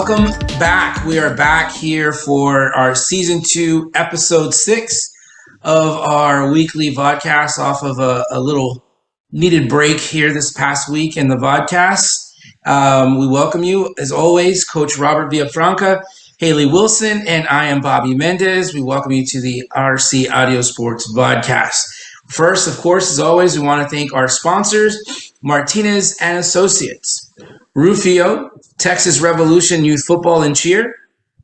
welcome back. We are back here for our season 2, episode 6 of our weekly vodcast off of a little needed break here this past week in the vodcast. We welcome you, as always, Coach Robert Villafranca, Haley Wilson, and I am Bobby Mendez. We welcome you to the RC Audio Sports Vodcast. First, of course, as always, we want to thank our sponsors, Martinez and Associates, Rufio, Texas Revolution Youth Football and Cheer,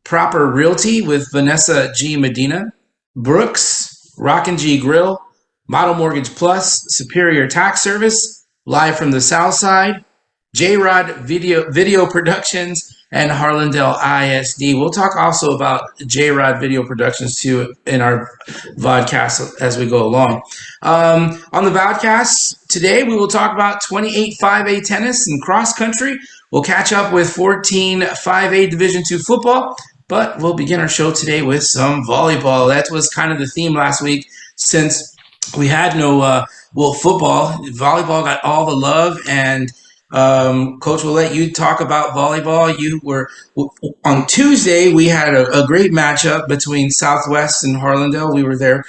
Proper Realty with Vanessa G. Medina, Brooks, Rock and G Grill, Model Mortgage Plus, Superior Tax Service, Live from the South Side, J-Rod Video Productions, and Harlandale ISD. We'll talk also about J-Rod Video Productions too in our vodcast as we go along. On the vodcast today, we will talk about 28 5A tennis and cross country. We'll catch up with 14 5A Division II football, but we'll begin our show today with some volleyball. That was kind of the theme last week since we had no football. Volleyball got all the love, and Coach, we'll let you talk about volleyball. You were on Tuesday. We had a great matchup between Southwest and Harlandale. We were there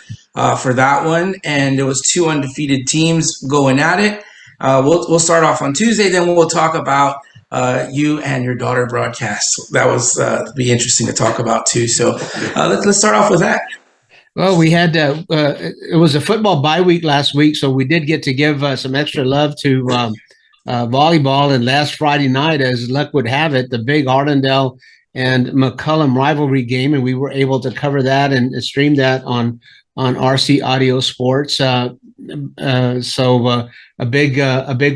for that one, and there was 2 undefeated teams going at it. We'll start off on Tuesday, then we'll talk about you and your daughter broadcast. That was be interesting to talk about too. So let's start off with that. Well, we had it was a football bye week last week, so we did get to give some extra love to volleyball. And last Friday night, as luck would have it, the big Harlandale and McCullum rivalry game, and we were able to cover that and stream that on RC Audio Sports. So a big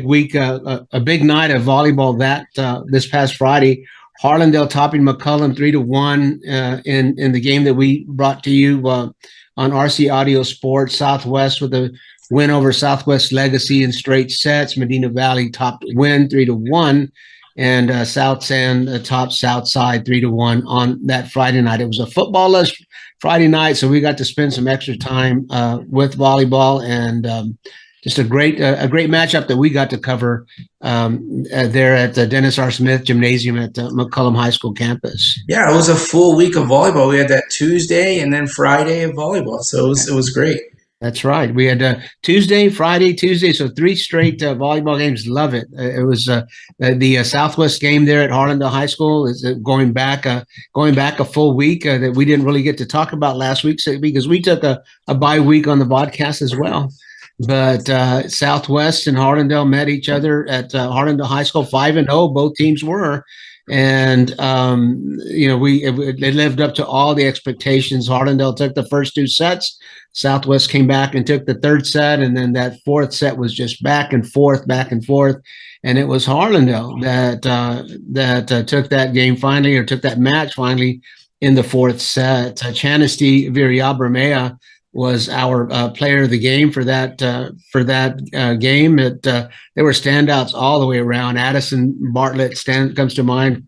week, a big night of volleyball that this past Friday. Harlandale topping McCullum 3-1 in the game that we brought to you on RC Audio Sports. Southwest with a win over Southwest Legacy in straight sets. Medina Valley topped win 3-1, and South San topped Southside 3-1 on that Friday night. It was a football-less Friday night, so we got to spend some extra time with volleyball, and just a great matchup that we got to cover there at the Dennis R. Smith Gymnasium at the McCullum High School campus. Yeah, it was a full week of volleyball. We had that Tuesday and then Friday of volleyball, so it was great. That's right. We had Tuesday, Friday, Tuesday, so 3 straight volleyball games. Love it. It was the Southwest game there at Harlandale High School is going back a full week that we didn't really get to talk about last week because we took a bye week on the podcast as well. But Southwest and Harlandale met each other at Harlandale High School, 5-0. Both teams were. And, it lived up to all the expectations. Harlandale took the first 2 sets. Southwest came back and took the 3rd set. And then that 4th set was just back and forth. And it was Harlandale that took that game finally, or took that match finally in the 4th set. Chanasty Viriabramea was our player of the game for that game. There were standouts all the way around. Addison Bartlett comes to mind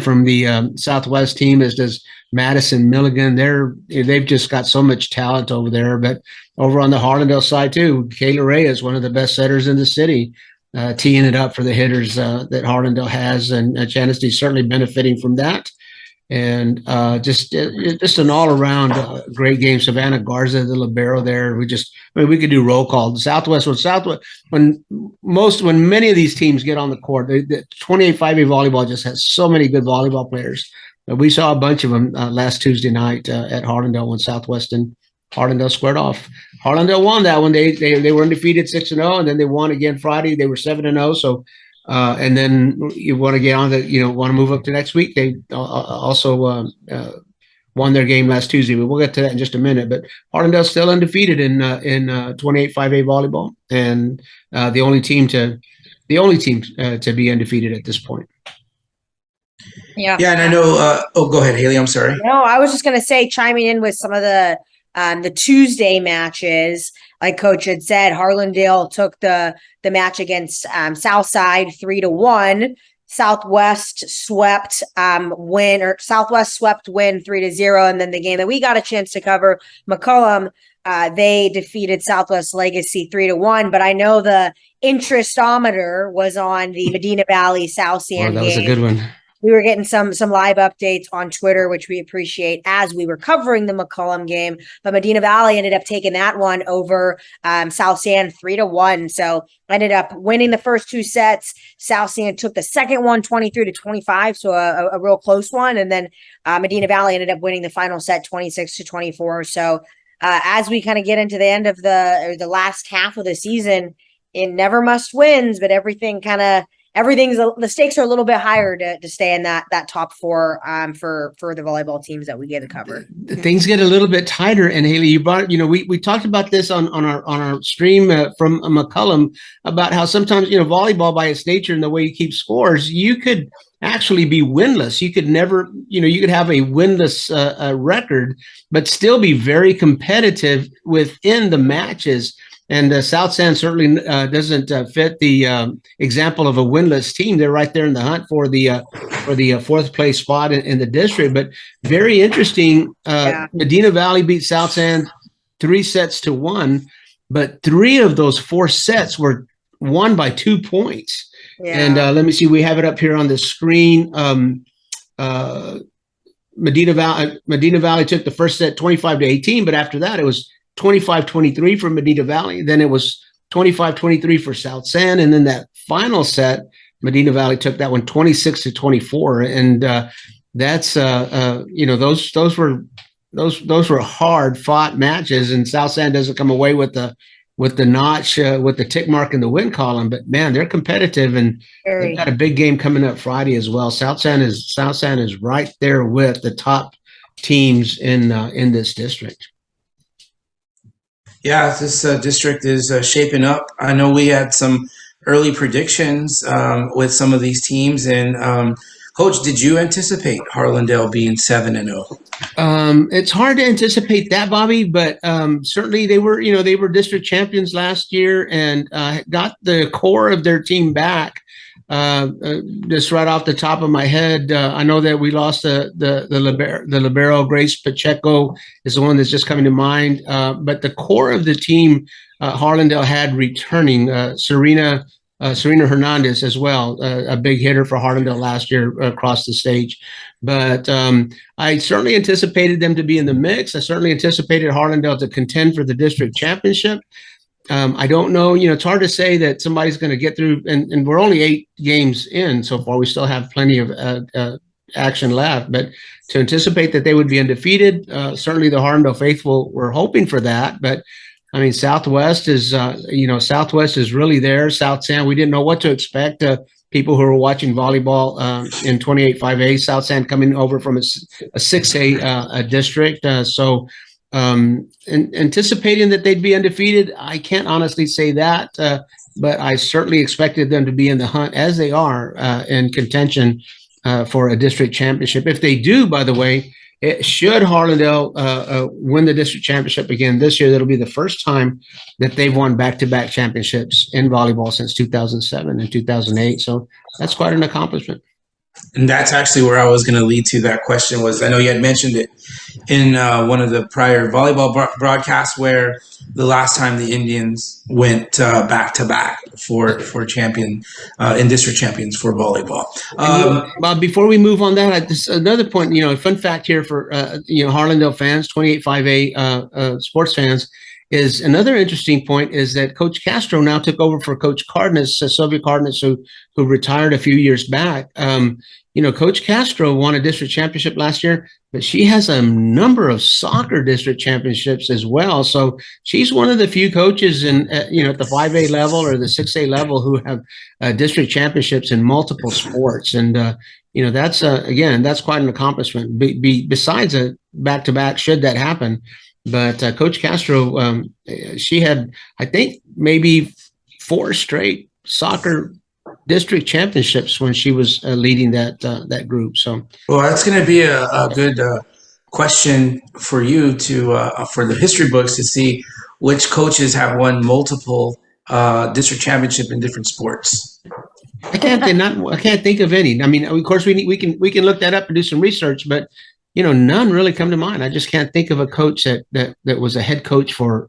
from the Southwest team, as does Madison Milligan. They've just got so much talent over there. But over on the Harlandale side too, Kayla Ray is one of the best setters in the city, teeing it up for the hitters that Harlandale has, and Chanasty's certainly benefiting from that. And just an all-around great game. Savannah Garza, the libero there. We could do roll call. Southwest, when many of these teams get on the court, the 28 5A volleyball just has so many good volleyball players. We saw a bunch of them last Tuesday night at Harlandale when Southwest and Harlandale squared off. Harlandale won that one. They were undefeated 6-0, and then they won again Friday. They were 7-0. So. And then you want to get on want to move up to next week. They also won their game last Tuesday, but we'll get to that in just a minute. But Harlandale's still undefeated in 28 5A volleyball, and the only team to be undefeated at this point. Yeah. Yeah, and I know. Go ahead, Haley. I'm sorry. No, I was just going to say, chiming in with some of the Tuesday matches. Like Coach had said, Harlandale took the match against Southside 3-1. Southwest swept win 3-0, and then the game that we got a chance to cover, McCullum They defeated Southwest Legacy 3-1, but I know the interestometer was on the Medina Valley South San that game. was a good one. We were getting some live updates on Twitter, which we appreciate as we were covering the McCollum game. But Medina Valley ended up taking that one over South San 3-1. So ended up winning the first two sets. South San took the second one 23-25, so a real close one. And then Medina Valley ended up winning the final set 26-24. So as we kind of get into the end of the last half of the season, it never must wins, but the stakes are a little bit higher to stay in that top four for the volleyball teams that we get to cover. Things get a little bit tighter. And Haley, you brought, we talked about this on our stream from McCollum about how sometimes, volleyball by its nature and the way you keep scores, you could actually be winless. You could never, you could have a winless record, but still be very competitive within the matches. And South San certainly doesn't fit the example of a winless team. They're right there in the hunt for the fourth place spot in the district. But very interesting. Medina Valley beat South San 3-1, but 3 of those 4 sets were won by 2 points. Yeah. And let me see, we have it up here on the screen. Medina Valley took the first set 25-18, but after that it was 25-23 for Medina Valley. Then it was 25-23 for South San. And then that final set, Medina Valley took that one 26-24. And that's, those were hard fought matches. And South San doesn't come away with the notch, with the tick mark in the win column. But man, they're competitive, and they've got a big game coming up Friday as well. South San is right there with the top teams in this district. Yeah, this district is shaping up. I know we had some early predictions with some of these teams. And Coach, did you anticipate Harlandale being 7-0? It's hard to anticipate that, Bobby, but certainly they were district champions last year and got the core of their team back. Just right off the top of my head, I know that we lost the libero. Grace Pacheco is the one that's just coming to mind. But the core of the team, Harlandale had returning Serena Hernandez as well, a big hitter for Harlandale last year across the stage. But I certainly anticipated them to be in the mix. I certainly anticipated Harlandale to contend for the district championship. I don't know, it's hard to say that somebody's going to get through, and we're only 8 games in so far. We still have plenty of action left, but to anticipate that they would be undefeated, certainly the Harlandale faithful were hoping for that. But I mean, Southwest is really there. South San, we didn't know what to expect. People who are watching volleyball in 28-5A, South San coming over from a 6A district. Anticipating that they'd be undefeated, I can't honestly say that, but I certainly expected them to be in the hunt, as they are, in contention for a district championship. If they do, by the way, should Harlandale win the district championship again this year, that'll be the first time that they've won back-to-back championships in volleyball since 2007 and 2008. So that's quite an accomplishment. And that's actually where I was going to lead to. That question was, I know you had mentioned it in one of the prior volleyball broadcasts, where the last time the Indians went back to back for champion in district champions for volleyball. Bob, before we move on that, just another point, a fun fact here for Harlandale fans, 28-5A sports fans, is another interesting point is that Coach Castro now took over for Coach Cardenas, Sylvia Cardenas, who retired a few years back. Coach Castro won a district championship last year, but she has a number of soccer district championships as well. So she's one of the few coaches at the 5A level or the 6A level who have district championships in multiple sports. And, that's that's quite an accomplishment besides a back-to-back should that happen. But Coach Castro, she had, I think, maybe 4 straight soccer district championships when she was leading that group. So, well, that's going to be a good question for you for the history books to see which coaches have won multiple district championship in different sports. I can't think of any. I mean, of course, we can look that up and do some research, but none really come to mind. I just can't think of a coach that was a head coach for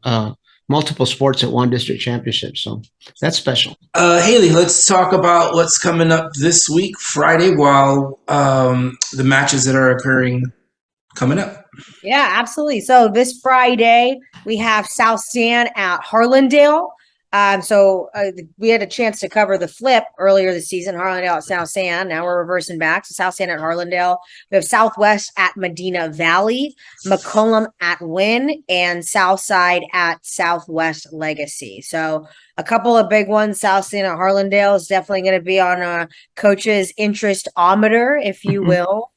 multiple sports at one district championship. So that's special. Haley, let's talk about what's coming up this week, Friday, while the matches that are occurring coming up. Yeah, absolutely. So this Friday we have South San at Harlandale. We had a chance to cover the flip earlier this season, Harlandale at South San. Now we're reversing back. So South San at Harlandale. We have Southwest at Medina Valley, McCollum at Wynn, and Southside at Southwest Legacy. So a couple of big ones. South San at Harlandale is definitely going to be on a coach's interest-ometer, if you will.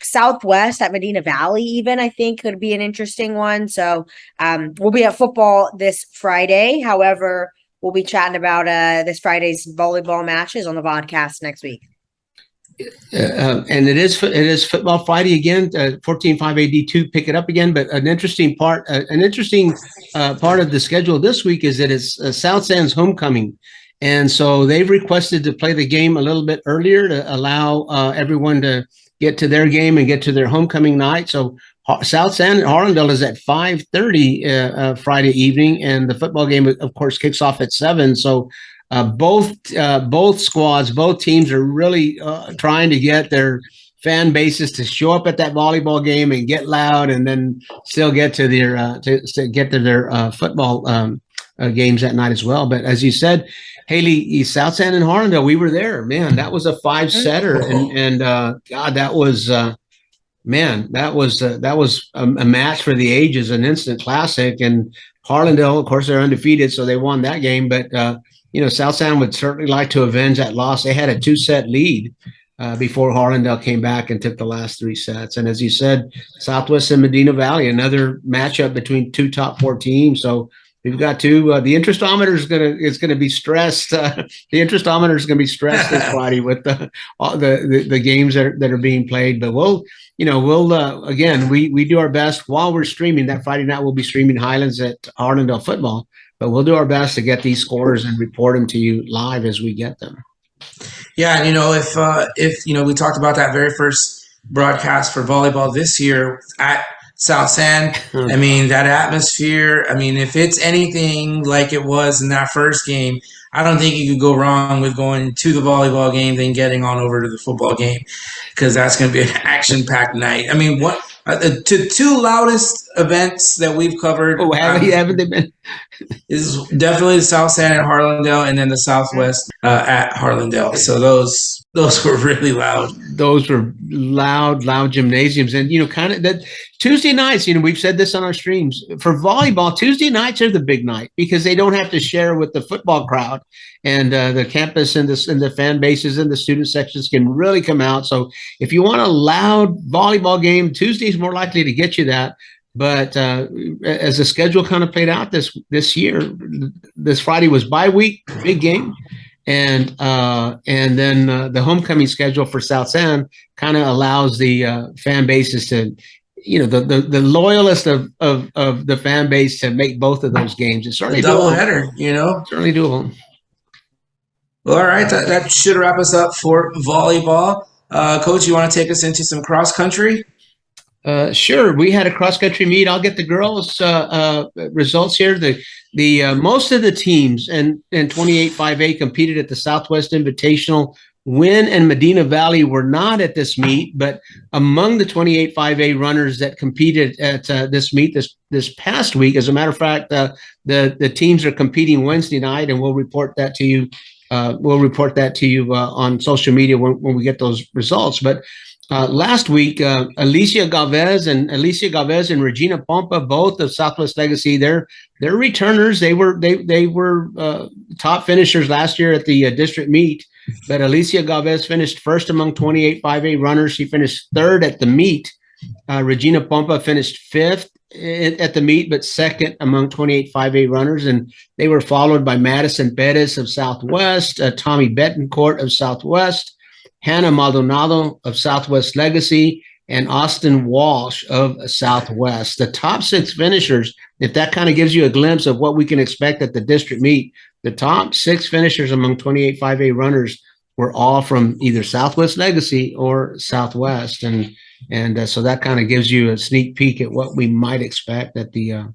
Southwest at Medina Valley, even I think could be an interesting one. So we'll be at football this Friday. However, we'll be chatting about this Friday's volleyball matches on the Vodcast next week. And it is football Friday again. 14-5 AD2 pick it up again. But an interesting part of the schedule this week is that it's South San's homecoming. And so they've requested to play the game a little bit earlier to allow everyone to get to their game and get to their homecoming night. So South San and Harlandale is at 5:30 Friday evening, and the football game, of course, kicks off at 7. So both squads, both teams are really trying to get their fan bases to show up at that volleyball game and get loud, and then still get to their football games that night as well. But as you said, Haley, South San and Harlandale, we were there. Man, that was a 5-setter, and God, that was a match for the ages, an instant classic. And Harlandale, of course, they're undefeated, so they won that game. But South San would certainly like to avenge that loss. They had a 2-set lead before Harlandale came back and took the last 3 sets. And as you said, Southwest and Medina Valley, another matchup between 2 top 4 teams. So we've got to the interestometer is gonna be stressed. The interestometer is gonna be stressed this Friday with the games that are being played. But we'll again, we do our best while we're streaming. That Friday night we'll be streaming Highlands at Harlandale football, but we'll do our best to get these scores and report them to you live as we get them. Yeah, and if we talked about that very first broadcast for volleyball this year at South San. I mean, that atmosphere, if it's anything like it was in that first game, I don't think you could go wrong with going to the volleyball game, then getting on over to the football game, because that's going to be an action-packed night. What the 2 loudest events that we've covered? Oh, haven't they been? Is definitely the South San at Harlandale, and then the Southwest at Harlandale. So those were really loud. Those were loud gymnasiums. And, kind of that Tuesday nights, we've said this on our streams, for volleyball, Tuesday nights are the big night because they don't have to share with the football crowd, and the campus and the fan bases and the student sections can really come out. So if you want a loud volleyball game, Tuesday's more likely to get you that. But as the schedule kind of played out this year, this Friday was bye week, big game. And then the homecoming schedule for South San kind of allows the fan bases to, the loyalist of the fan base to make both of those games. It's certainly double doable. Header, Certainly doable. Well, all right, that should wrap us up for volleyball. Coach, you want to take us into some cross country? Sure. We had a cross country meet. I'll get the girls' results here. The most of the teams in 28-5A competed at the Southwest Invitational. Wynn and Medina Valley were not at this meet, but among the 28-5A runners that competed at this meet this past week, as a matter of fact, the teams are competing Wednesday night, and we'll report that to you. On social media when we get those results. But last week, Alicia Galvez and Regina Pompa, both of Southwest Legacy, they're returners. They were top finishers last year at the district meet. But Alicia Galvez finished first among 28-5A runners. She finished 3rd at the meet. Regina Pompa finished 5th at the meet, but 2nd among 28-5A runners. And they were followed by Madison Perez of Southwest, Tommy Betancourt of Southwest, Hannah Maldonado of Southwest Legacy, and Austin Walsh of Southwest. The top 6 finishers, if that kind of gives you a glimpse of what we can expect at the district meet, the top 6 finishers among 28-5A runners were all from either Southwest Legacy or Southwest. And And so that kind of gives you a sneak peek at what we might expect at the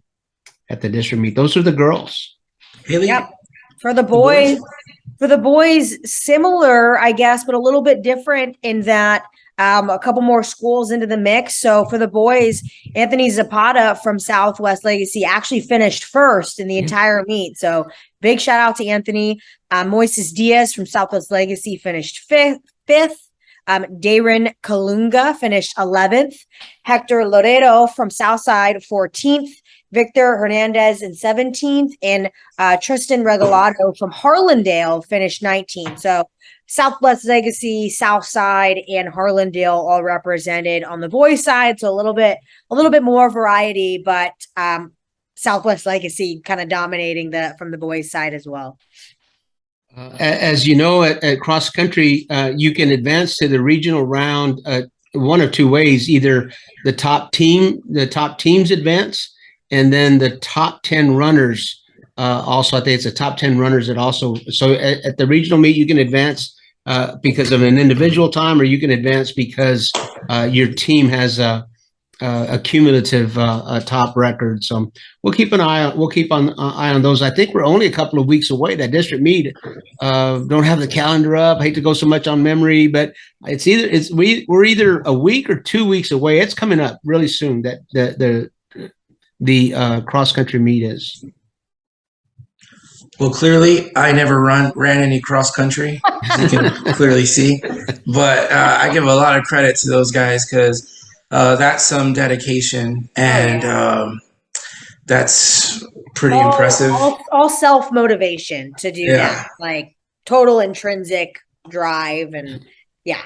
district meet. Those are the girls. Haley? Yep. For the boys, similar, I guess, but a little bit different in that a couple more schools into the mix. So for the boys, Anthony Zapata from Southwest Legacy actually finished first in the entire meet. So big shout out to Anthony. Moises Diaz from Southwest Legacy finished fifth. Darren Kalunga finished 11th. Hector Loredo from Southside 14th. Victor Hernandez in 17th, and Tristan Regalado from Harlandale finished 19th. So Southwest Legacy, Southside, and Harlandale all represented on the boys' side. So a little bit more variety, but Southwest Legacy kind of dominating from the boys' side as well. As you know, at cross country, you can advance to the regional round one of two ways: either the top teams advance. And then the top 10 runners also, I think it's the top 10 runners that also, so at the regional meet, you can advance because of an individual time, or you can advance because your team has a cumulative top record. So we'll keep an eye on those. I think we're only a couple of weeks away. That district meet, don't have the calendar up. I hate to go so much on memory, but we're either a week or 2 weeks away. It's coming up really soon. That the cross country meet is. Well, clearly, I never ran any cross country, as you can clearly see. But I give a lot of credit to those guys because that's some dedication, and that's pretty impressive. All self motivation to do that, like total intrinsic drive, and yeah.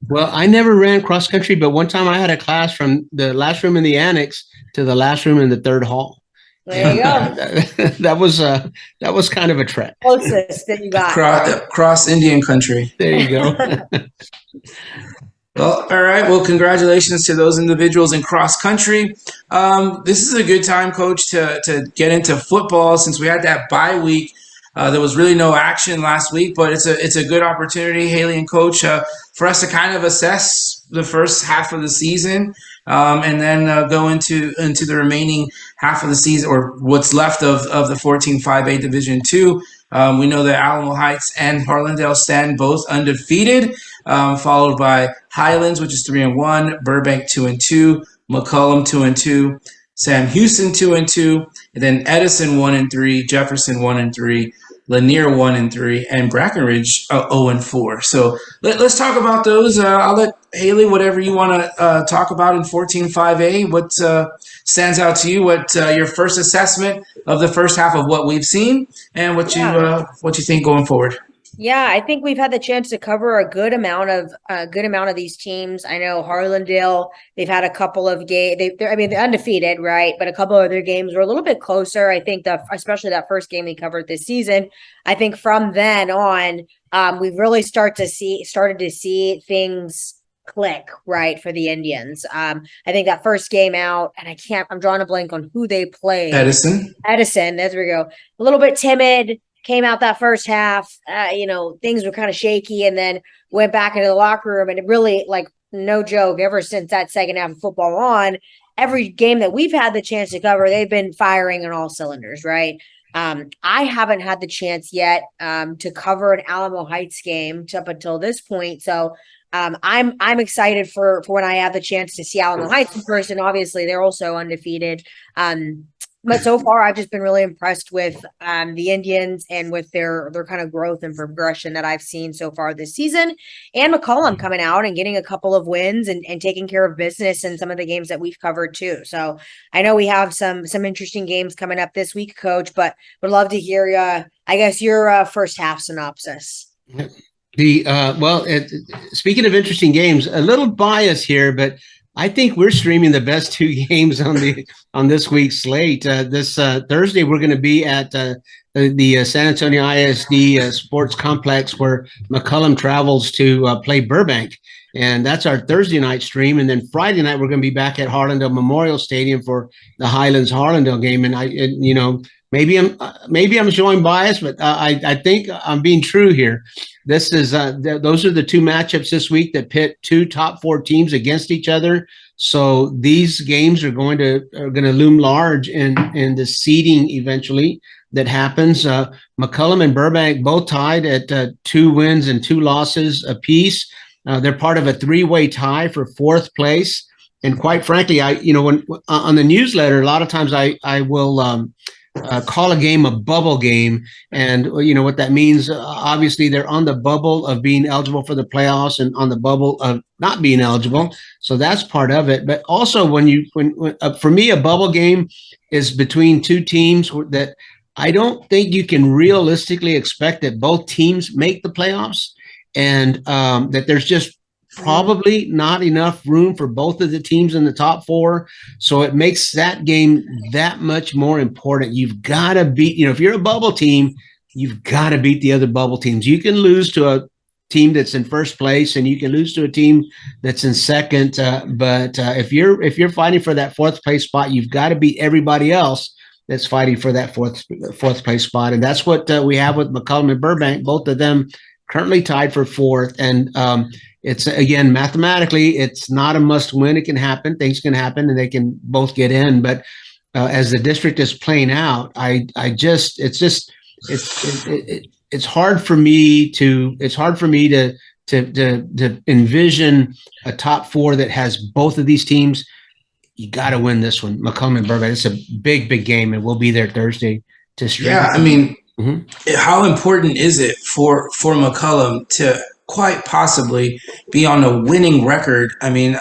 Well, I never ran cross country, but one time I had a class from the last room in the annex to the last room in the third hall. There you go. That was kind of a trek. Closest that you got. Cross Indian country. There you go. Well, all right. Well, congratulations to those individuals in cross country. This is a good time, Coach, to get into football since we had that bye week. There was really no action last week, but it's a good opportunity, Haley and Coach, for us to kind of assess the first half of the season, and then go into the remaining half of the season, or what's left of the 14-5A Division II. We know that Alamo Heights and Harlandale stand both undefeated, followed by Highlands, which is 3-1, Burbank 2-2, McCollum 2-2, Sam Houston 2-2, and then Edison 1-3, Jefferson 1-3, Lanier 1-3, and Brackenridge 0-4. So let's talk about those. I'll let Haley, whatever you want to talk about in 14-5A. What stands out to you? What your first assessment of the first half of what we've seen, and what you think going forward? Yeah, I think we've had the chance to cover a good amount of these teams. I know Harlandale, they've had a couple of games. They're undefeated, right? But a couple of their games were a little bit closer. I think especially that first game they covered this season. I think from then on, we've really started to see things click, right, for the Indians. I think that first game out, and I'm drawing a blank on who they played. Edison, there we go. A little bit timid. Came out that first half, things were kind of shaky, and then went back into the locker room. And it really, like, no joke, ever since that second half of football on, every game that we've had the chance to cover, they've been firing on all cylinders, right? I haven't had the chance yet to cover an Alamo Heights game up until this point. So I'm excited for when I have the chance to see Alamo Heights in person. Obviously, they're also undefeated. But so far, I've just been really impressed with the Indians and with their kind of growth and progression that I've seen so far this season. And McCollum coming out and getting a couple of wins and taking care of business in some of the games that we've covered too. So I know we have some interesting games coming up this week, Coach, but would love to hear your first half synopsis. Speaking of interesting games, a little bias here, but I think we're streaming the best two games on this week's slate. This Thursday, we're going to be at the San Antonio ISD Sports Complex, where McCollum travels to play Burbank, and that's our Thursday night stream. And then Friday night, we're going to be back at Harlandale Memorial Stadium for the Highlands Harlandale game. And maybe I'm showing bias, but I think I'm being true here. This is those are the two matchups this week that pit two top four teams against each other. So these games are going to loom large in the seeding eventually that happens. McCollum and Burbank both tied at 2 wins and 2 losses apiece. They're part of a 3-way tie for 4th place. And quite frankly, when on the newsletter, a lot of times I will call a game a bubble game. And what that means, obviously they're on the bubble of being eligible for the playoffs and on the bubble of not being eligible. So that's part of it. But also when for me, a bubble game is between two teams that I don't think you can realistically expect that both teams make the playoffs, and that there's just probably not enough room for both of the teams in the top 4. So it makes that game that much more important. You've got to beat, if you're a bubble team, you've got to beat the other bubble teams. You can lose to a team that's in first place and you can lose to a team that's in second. But if you're fighting for that 4th place spot, you've got to beat everybody else that's fighting for that fourth place spot. And that's what we have with McCollum and Burbank, both of them currently tied for 4th. And it's, again, mathematically, it's not a must win. It can happen. Things can happen and they can both get in. But as the district is playing out, it's hard for me to envision a top 4 that has both of these teams. You got to win this one, McCollum and Burbank. It's a big, big game, and we'll be there Thursday to stream. Yeah, I mean, how important is it for McCollum to quite possibly be on a winning record? I mean,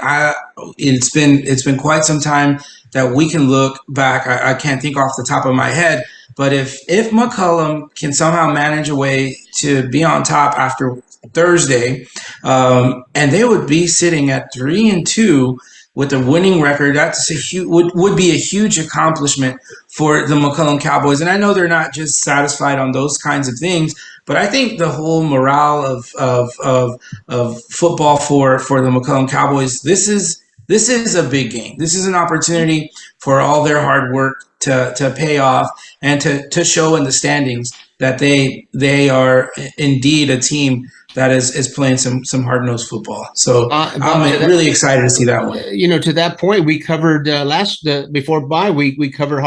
it's been quite some time that we can look back. I can't think off the top of my head, but if McCollum can somehow manage a way to be on top after Thursday, and they would be sitting at 3-2 with a winning record, that's would be a huge accomplishment for the McCollum Cowboys. And I know they're not just satisfied on those kinds of things, but I think the whole morale of football for the McCollum Cowboys, this is a big game. This is an opportunity for all their hard work to pay off and to show in the standings that they are indeed a team that is playing some hard-nosed football. So I'm really excited to see that one. To that point, we covered before bye week, we covered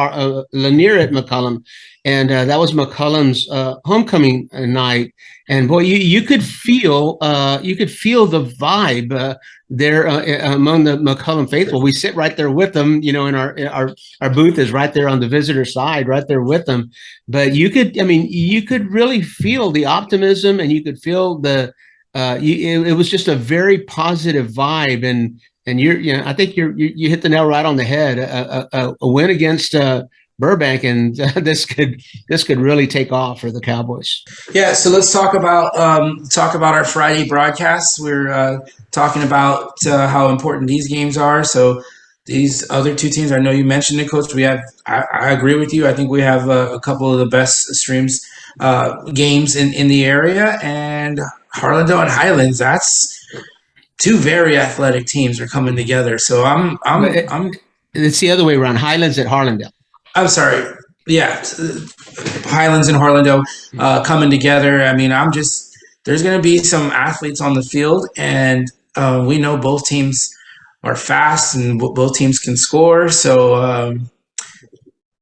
Lanier at McCollum, and that was McCollum's homecoming night. And boy, you could feel the vibe there among the McCollum faithful. We sit right there with them, and our booth is right there on the visitor side, right there with them. But you could really feel the optimism, and you could feel it was just a very positive vibe. And I think you hit the nail right on the head. A win against Burbank, and this could really take off for the Cowboys. Yeah, so let's talk about our Friday broadcasts. We're talking about how important these games are. So these other two teams, I know you mentioned it, Coach. I agree with you. I think we have a couple of the best streams games in the area, and Harlandale and Highlands. That's two very athletic teams are coming together. So I'm. It's the other way around. Highlands at Harlandale. I'm sorry. Yeah, Highlands and Harlandale coming together. I mean, there's going to be some athletes on the field, and we know both teams are fast and both teams can score. So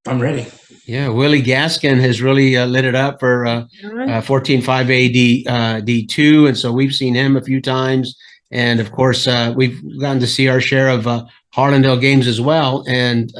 I'm ready. Yeah, Willie Gaskin has really lit it up for 14-5A D2, and so we've seen him a few times. And of course, we've gotten to see our share of Harlandale games as well. And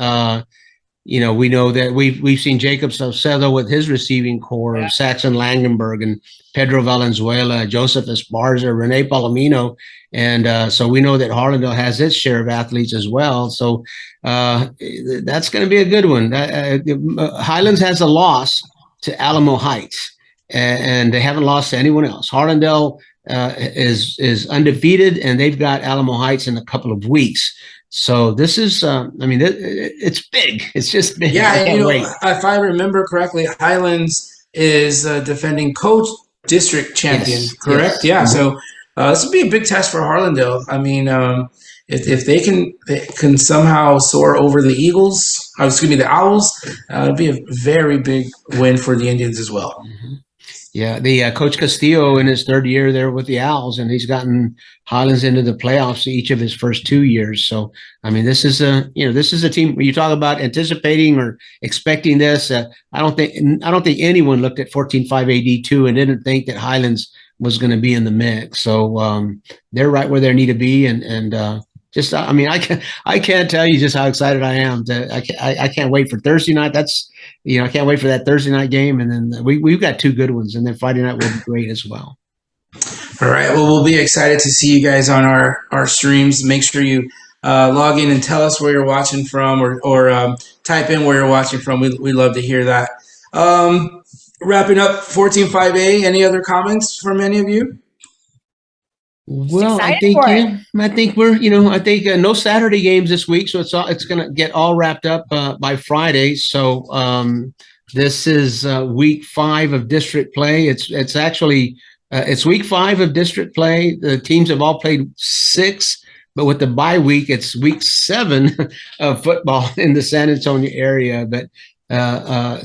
we know that we've seen Jacob Salcedo with his receiving core of Saxon Langenberg and Pedro Valenzuela, Joseph Esparza, Rene Palomino. And so we know that Harlandale has its share of athletes as well. So that's going to be a good one. Highlands has a loss to Alamo Heights, and they haven't lost to anyone else. Harlandale is undefeated, and they've got Alamo Heights in a couple of weeks. So this is, it's big. It's just big. Yeah, if I remember correctly, Highlands is defending coach district champion, correct? Yes. Yeah, so this would be a big test for Harlandale. I mean, if they can somehow soar over the the Owls, it'll be a very big win for the Indians as well. Mm-hmm. Yeah, the Coach Castillo in his third year there with the Owls, and he's gotten Highlands into the playoffs each of his first 2 years. So, I mean, this is a team. When you talk about anticipating or expecting this, I don't think anyone looked at 14-5 AD2 and didn't think that Highlands was going to be in the mix. So they're right where they need to be, and just I mean, I can't tell you just how excited I am. I can't wait for Thursday night. That's I can't wait for that Thursday night game, and then we've got 2 good ones, and then Friday night will be great as well. All right. Well, we'll be excited to see you guys on our streams. Make sure you log in and tell us where you're watching from, or type in where you're watching from. We love to hear that. Wrapping up 14-5A. Any other comments from any of you? Well, I think we're I think no Saturday games this week, so it's going to get all wrapped up by Friday. So this is week 5 of district play. It's actually it's week 5 of district play. The teams have all played 6, but with the bye week, it's week 7 of football in the San Antonio area. But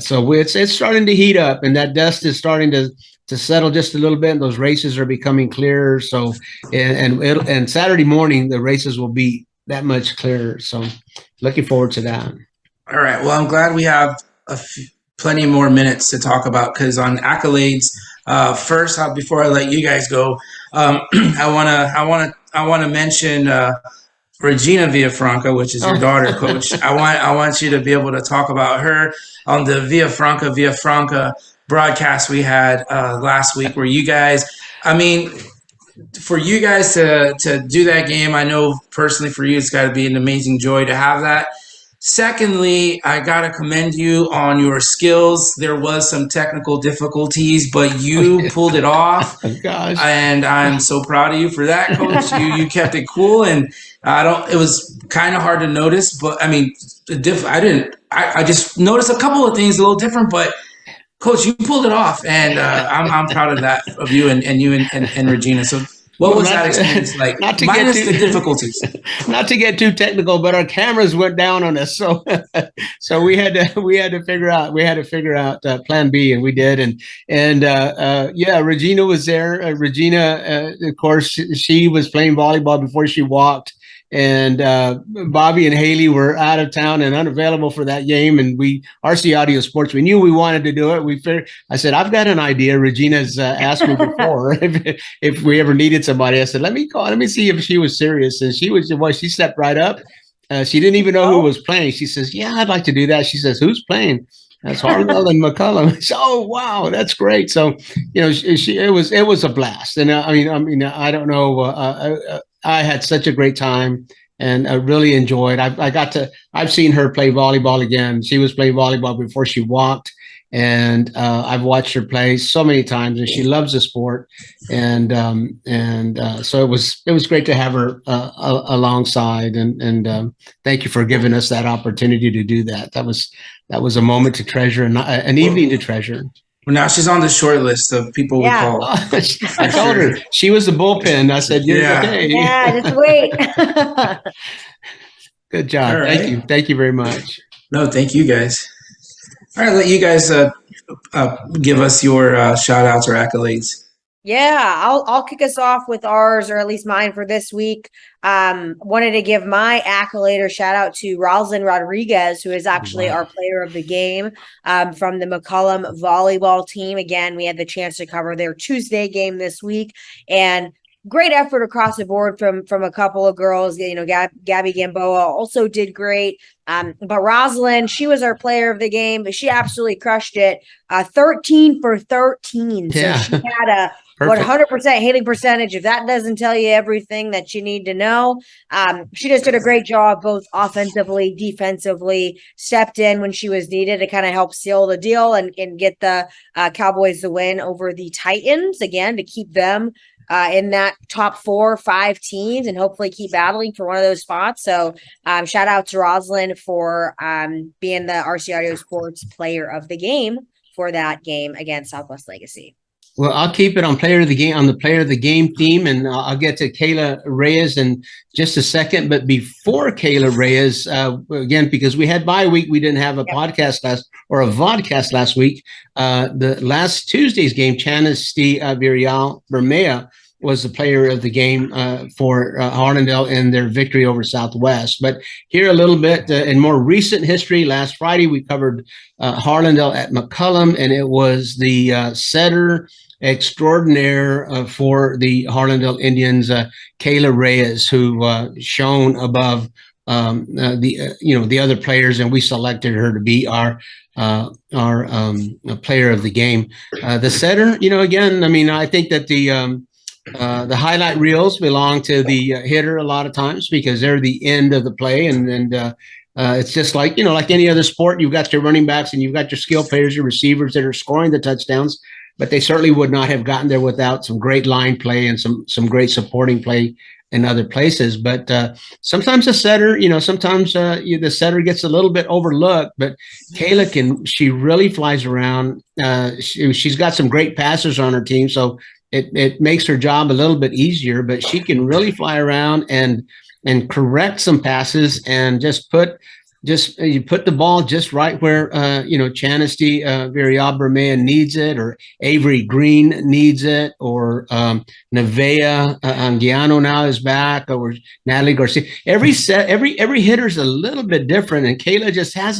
so it's starting to heat up, and that dust is starting to settle just a little bit, and those races are becoming clearer. So, and Saturday morning, the races will be that much clearer. So, looking forward to that. All right. Well, I'm glad we have plenty more minutes to talk about, because on accolades, first, before I let you guys go, I want to mention Regina Villafranca, which is your daughter, Coach. I want you to be able to talk about her on the Villafranca broadcast we had last week, where you guys, I mean, for you guys to do that game, I know personally for you, it's got to be an amazing joy to have that. Secondly, I got to commend you on your skills. There was some technical difficulties, but you pulled it off. Oh, gosh. And I'm so proud of you for that, Coach. You kept it cool, and it was kind of hard to notice, but I mean, I just noticed a couple of things a little different, but Coach, you pulled it off, and I'm proud of that, of you and you and Regina. So, what was that experience like? Minus the difficulties. Not to get too technical, but our cameras went down on us, so we had to figure out Plan B, and we did, and Regina was there. Regina, of course, she was playing volleyball before she walked. And Bobby and Haley were out of town and unavailable for that game. And RC Audio Sports, we knew we wanted to do it. I said, I've got an idea. Regina's asked me before if we ever needed somebody. I said, let me see if she was serious. And she stepped right up. She didn't even know who was playing. She says, yeah, I'd like to do that. She says, who's playing? That's Harwell and McCullum. So, oh, wow, that's great. So, it was a blast. And I don't know. I had such a great time, and I really enjoyed. I've seen her play volleyball again. She was playing volleyball before she walked, and I've watched her play so many times, and she loves the sport. And so it was great to have her alongside. And thank you for giving us that opportunity to do that. That was a moment to treasure, and an evening to treasure. Well, now she's on the short list of people we call. I told her she was the bullpen. I said, okay. Yeah, just wait. Good job. Right. Thank you very much. No, thank you guys. All right, let you guys give us your shout outs or accolades. Yeah, I'll kick us off with ours, or at least mine for this week. Wanted to give my accolade or shout out to Rosalind Rodriguez, who is actually our player of the game from the McCullum volleyball team. Again, we had the chance to cover their Tuesday game this week, and great effort across the board from a couple of girls. Gabby Gamboa also did great. But Rosalind, she was our player of the game, but she absolutely crushed it. 13 for 13. Yeah. So she had a 100% hitting percentage. If that doesn't tell you everything that you need to know, she just did a great job, both offensively, defensively, stepped in when she was needed to kind of help seal the deal and get the Cowboys the win over the Titans, again, to keep them in that top 4 or 5 teams and hopefully keep battling for one of those spots. So shout out to Rosalind for being the RC Audio Sports player of the game for that game against Southwest Legacy. Well, I'll keep it on player of the game, on the player of the game theme, and I'll get to Kayla Reyes in just a second. But before Kayla Reyes, again, because we had bye week, we didn't have a vodcast last week. The last Tuesday's game, Chanasty Virial Bermea was the player of the game for Harlandale in their victory over Southwest. But here a little bit in more recent history, last Friday we covered Harlandale at McCullum, and it was the setter extraordinaire for the Harlandale Indians, Kayla Reyes, who shone above the other players, and we selected her to be our player of the game. The setter, again, I mean, I think that the highlight reels belong to the hitter a lot of times because they're the end of the play, and it's just like like any other sport. You've got your running backs and you've got your skill players, your receivers that are scoring the touchdowns, but they certainly would not have gotten there without some great line play and some great supporting play in other places. But sometimes the setter, sometimes the setter gets a little bit overlooked, but Kayla she really flies around. She's got some great passers on her team, so it makes her job a little bit easier, but she can really fly around and correct some passes and you put the ball just right where Chanasty Virial Bermea needs it, or Avery Green needs it, or Nevea Anguiano now is back, or Natalie Garcia. Every hitter's a little bit different, and Kayla just has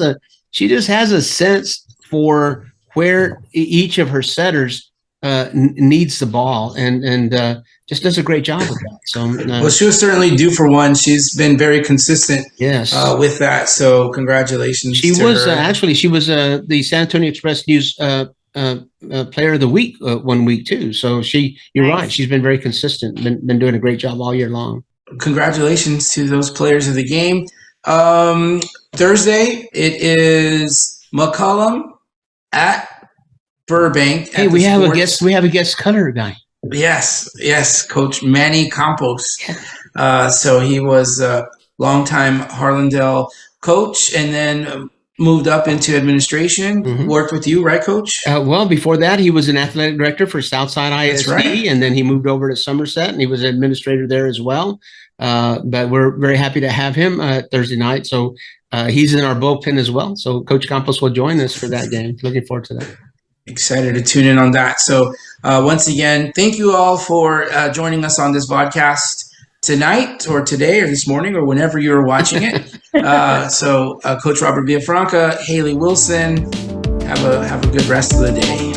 a sense for where each of her setters needs the ball, and just does a great job with that. So, well, she was certainly due for one. She's been very consistent, with that. So, congratulations. She was the San Antonio Express News Player of the Week 1 week too. So you're right. She's been very consistent. Been doing a great job all year long. Congratulations to those players of the game. Thursday it is McCullum at Burbank. Hey, we have a guest. We have a guest color guy. Yes, Coach Manny Campos. So he was a longtime Harlandale coach, and then moved up into administration. Mm-hmm. Worked with you, right, Coach? Well, before that, he was an athletic director for Southside ISD, right. And then he moved over to Somerset, and he was an administrator there as well. But we're very happy to have him Thursday night. So he's in our bullpen as well. So Coach Campos will join us for that game. Looking forward to that. Excited to tune in on that. So once again, thank you all for joining us on this podcast tonight or today or this morning or whenever you're watching it. So Coach Robert Villafranca, Haley Wilson, have a good rest of the day.